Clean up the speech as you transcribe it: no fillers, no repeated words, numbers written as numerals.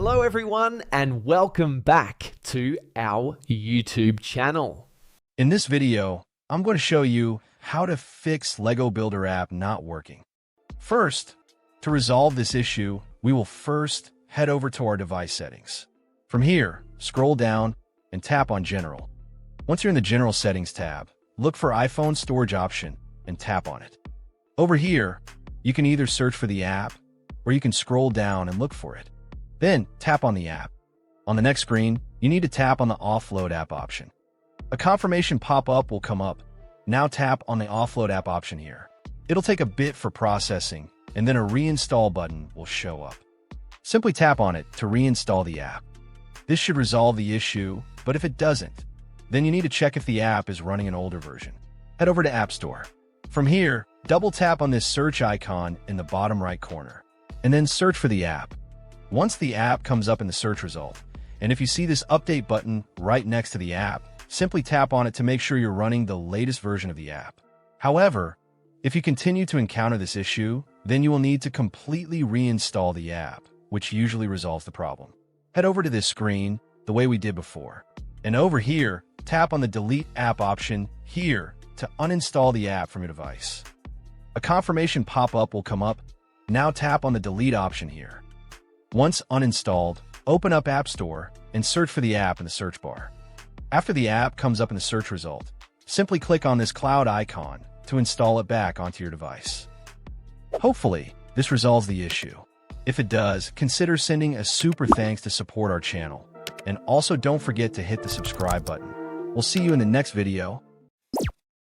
Hello everyone and welcome back to our YouTube channel. In this video, I'm going to show you how to fix Lego Builder app not working. First, to resolve this issue, we will first head over to our device settings. From here, scroll down and tap on General. Once you're in the General Settings tab, look for iPhone Storage option and tap on it. Over here, you can either search for the app or you can scroll down and look for it. Then tap on the app. On the next screen, you need to tap on the Offload app option. A confirmation pop-up will come up. Now tap on the Offload app option here. It'll take a bit for processing, and then a reinstall button will show up. Simply tap on it to reinstall the app. This should resolve the issue, but if it doesn't, then you need to check if the app is running an older version. Head over to App Store. From here, double tap on this search icon in the bottom right corner, and then search for the app. Once the app comes up in the search result, and if you see this update button right next to the app, simply tap on it to make sure you're running the latest version of the app. However, if you continue to encounter this issue, then you will need to completely reinstall the app, which usually resolves the problem. Head over to this screen the way we did before, and over here, tap on the Delete App option here to uninstall the app from your device. A confirmation pop-up will come up. Now tap on the Delete option here. Once uninstalled, open up App Store and search for the app in the search bar. After the app comes up in the search result, simply click on this cloud icon to install it back onto your device. Hopefully, this resolves the issue. If it does, consider sending a super thanks to support our channel. And also don't forget to hit the subscribe button. We'll see you in the next video.